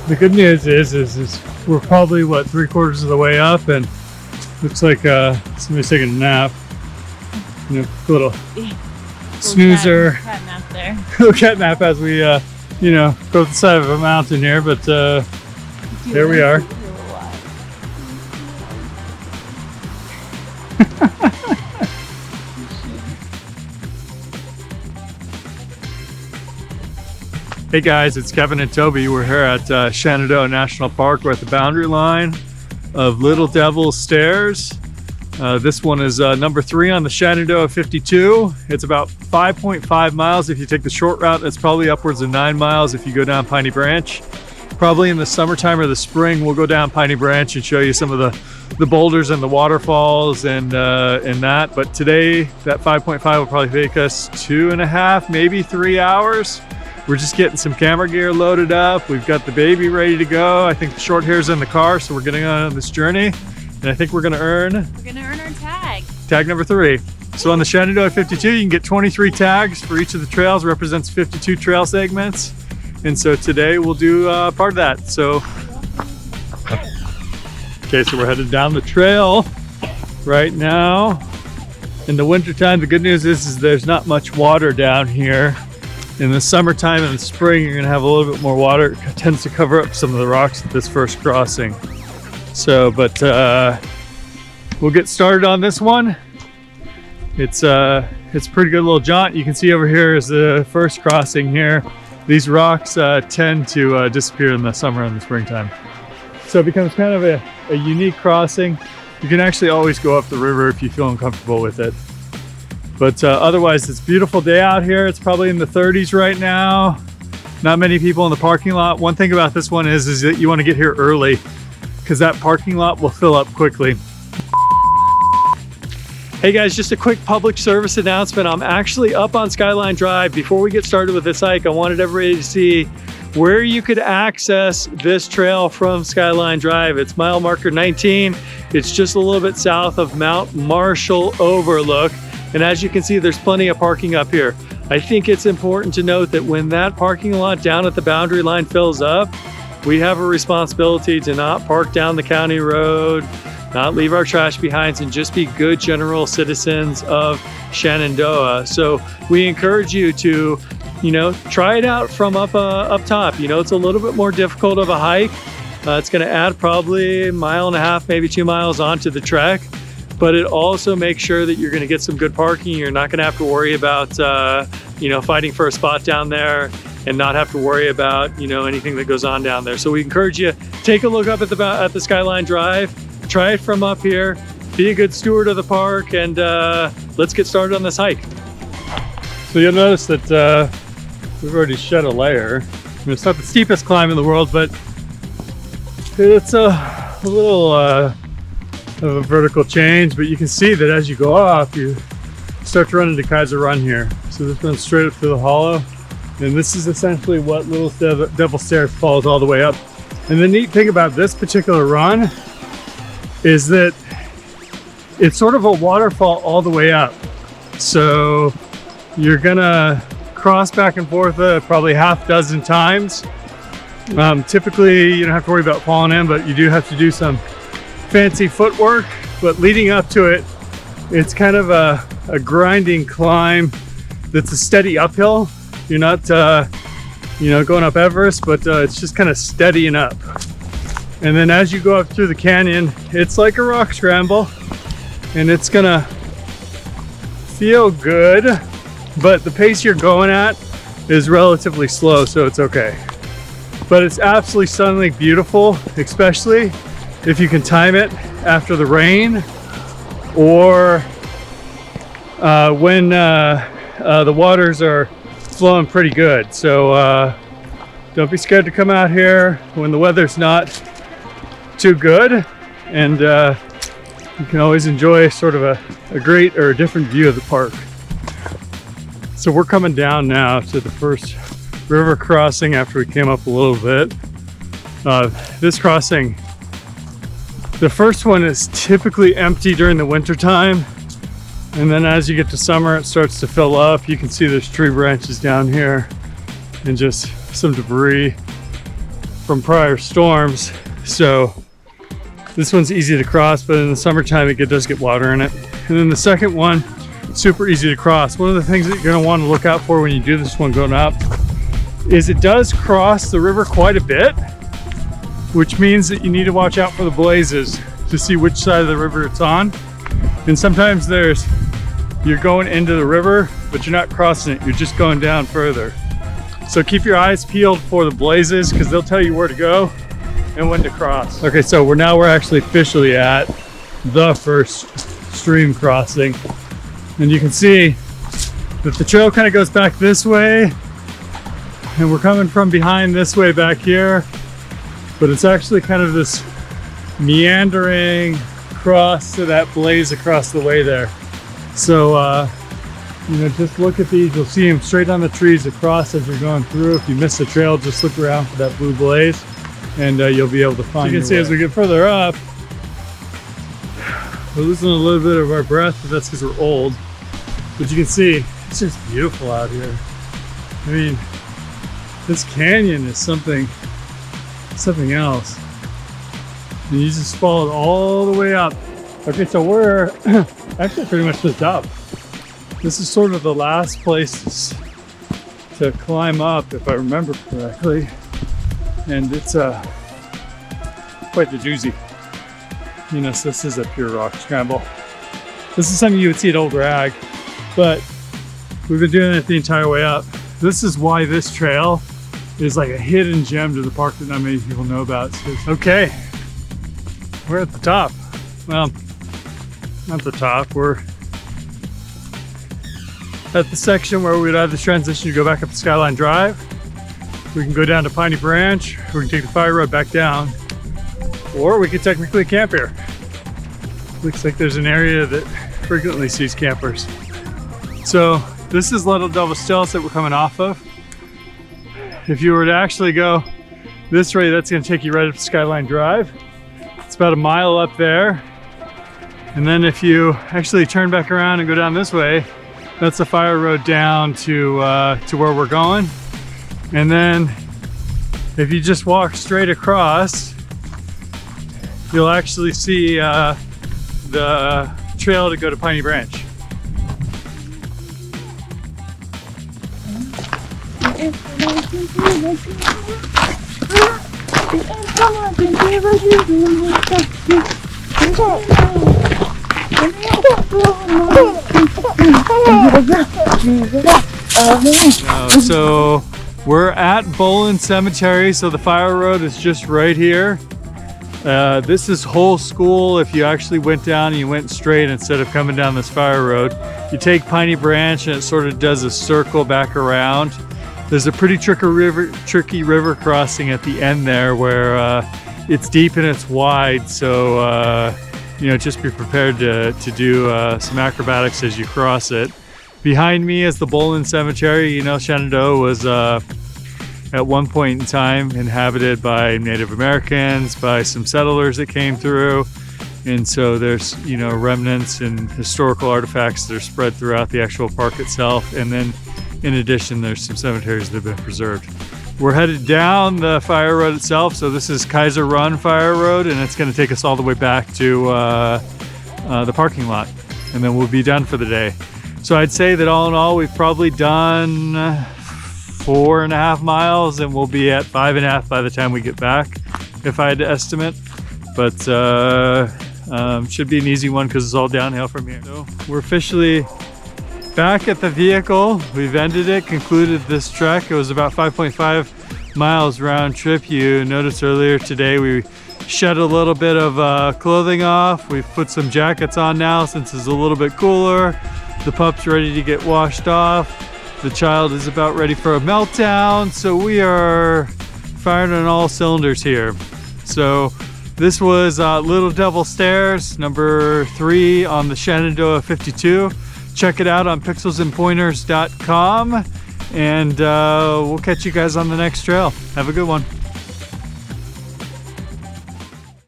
The good news is we're probably what, 3/4 of the way up, and looks like somebody's taking a nap. You know, a little snoozer, cat nap there. little cat nap as we you know, go up the side of a mountain here, but there we are. Hey guys, it's Kevin and Toby. We're here at Shenandoah National Park. We're at the boundary line of Little Devil's Stairs. This one is number 3 on the Shenandoah 52. It's about 5.5 miles if you take the short route. It's probably upwards of 9 miles if you go down Piney Branch. Probably in the summertime or the spring, we'll go down Piney Branch and show you some of the boulders and the waterfalls and that. But today, that 5.5 will probably take us 2.5, maybe 3 hours. We're just getting some camera gear loaded up. We've got the baby ready to go. I think the short hair's in the car, so we're getting on this journey. And I think we're gonna earn our tag. Tag number 3. So on the Shenandoah 52, you can get 23 tags for each of the trails. Represents 52 trail segments. And so today we'll do part of that. So, okay, so we're headed down the trail right now. In the wintertime, the good news is there's not much water down here. In the summertime and the spring, you're gonna have a little bit more water. It tends to cover up some of the rocks at this first crossing. So, but we'll get started on this one. It's a pretty good little jaunt. You can see over here is the first crossing here. These rocks tend to disappear in the summer and the springtime. So it becomes kind of a unique crossing. You can actually always go up the river if you feel uncomfortable with it. But otherwise, it's a beautiful day out here. It's probably in the 30s right now. Not many people in the parking lot. One thing about this one is that you want to get here early because that parking lot will fill up quickly. Hey guys, just a quick public service announcement. I'm actually up on Skyline Drive. Before we get started with this hike, I wanted everybody to see where you could access this trail from Skyline Drive. It's mile marker 19. It's just a little bit south of Mount Marshall Overlook. And as you can see, there's plenty of parking up here. I think it's important to note that when that parking lot down at the boundary line fills up, we have a responsibility to not park down the county road, not leave our trash behind, and just be good general citizens of Shenandoah. So we encourage you to, you know, try it out from up top. You know, it's a little bit more difficult of a hike. It's gonna add probably 1.5 miles, maybe 2 miles onto the trek. But it also makes sure that you're gonna get some good parking. You're not gonna have to worry about, you know, fighting for a spot down there and not have to worry about, you know, anything that goes on down there. So we encourage you, take a look up at the Skyline Drive, try it from up here, be a good steward of the park, and let's get started on this hike. So you'll notice that we've already shed a layer. I mean, it's not the steepest climb in the world, but it's a little, of a vertical change, but you can see that as you go off, you start to run into Kaiser Run here. So this runs straight up through the hollow, and this is essentially what Little Devil's Stairs falls all the way up. And the neat thing about this particular run is that it's sort of a waterfall all the way up. So you're gonna cross back and forth probably 6 times. Typically, you don't have to worry about falling in, but you do have to do some fancy footwork. But leading up to it, it's kind of a grinding climb that's a steady uphill. You're not you know, going up Everest, but it's just kind of steadying up. And then as you go up through the canyon, it's like a rock scramble, and it's gonna feel good, but the pace you're going at is relatively slow, so it's okay. But it's absolutely stunningly beautiful, especially if you can time it after the rain or when the waters are flowing pretty good. So don't be scared to come out here when the weather's not too good, and you can always enjoy sort of a great or a different view of the park. So we're coming down now to the first river crossing after we came up a little bit. This crossing, the first one is typically empty during the winter time, and then as you get to summer it starts to fill up. You can see there's tree branches down here and just some debris. from prior storms. So this one's easy to cross, but in the summertime it does get water in it. And then the second one, super easy to cross. One of the things that you're gonna want to look out for when you do this one going up is it does cross the river quite a bit, which means that you need to watch out for the blazes to see which side of the river it's on. And sometimes you're going into the river, but you're not crossing it, you're just going down further. So keep your eyes peeled for the blazes because they'll tell you where to go and when to cross. Okay, so we're actually officially at the first stream crossing. And you can see that the trail kind of goes back this way, and we're coming from behind this way back here, but it's actually kind of this meandering cross to that blaze across the way there. So you know, just look at these, you'll see them straight on the trees across as you're going through. If you miss the trail, just look around for that blue blaze and you'll be able to find it. You can see as we get further up, we're losing a little bit of our breath, but that's because we're old. But you can see, it's just beautiful out here. I mean, this canyon is something else. And you just followed all the way up. Okay, so we're actually pretty much just up. This is sort of the last place to climb up, if I remember correctly. And it's quite the doozy. You know, so this is a pure rock scramble. This is something you would see at Old Rag, but we've been doing it the entire way up. This is why this trail is like a hidden gem to the park that not many people know about. Okay, we're at the top. Well, not the top, we're at the section where we'd have this transition to go back up to Skyline Drive. We can go down to Piney Branch, we can take the fire road back down, or we could technically camp here. Looks like there's an area that frequently sees campers. So this is Little Devil Stilts that we're coming off of. If you were to actually go this way, that's gonna take you right up to Skyline Drive. It's about a mile up there. And then if you actually turn back around and go down this way, that's the fire road down to where we're going. And then if you just walk straight across, you'll actually see the trail to go to Piney Branch. So we're at Bolin Cemetery, so the fire road is just right here. This is whole school. If you actually went down and you went straight instead of coming down this fire road, you take Piney Branch and it sort of does a circle back around. There's a pretty tricky river crossing at the end there where it's deep and it's wide, so you know, just be prepared to do some acrobatics as you cross it. Behind me is the Bolin Cemetery. You know, Shenandoah was at one point in time inhabited by Native Americans, by some settlers that came through. And so there's, you know, remnants and historical artifacts that are spread throughout the actual park itself. And then in addition, there's some cemeteries that have been preserved. We're headed down the fire road itself. So this is Kaiser Run Fire Road, and it's gonna take us all the way back to the parking lot. And then we'll be done for the day. So I'd say that all in all, we've probably done 4.5 miles, and we'll be at 5.5 by the time we get back, if I had to estimate. But should be an easy one because it's all downhill from here. So we're officially back at the vehicle. We've ended it, concluded this trek. It was about 5.5 miles round trip. You noticed earlier today we shed a little bit of clothing off. We've put some jackets on now since it's a little bit cooler. The pup's ready to get washed off. The child is about ready for a meltdown. So we are firing on all cylinders here. So this was Little Devil Stairs, number 3 on the Shenandoah 52. Check it out on pixelsandpointers.com, and we'll catch you guys on the next trail. Have a good one.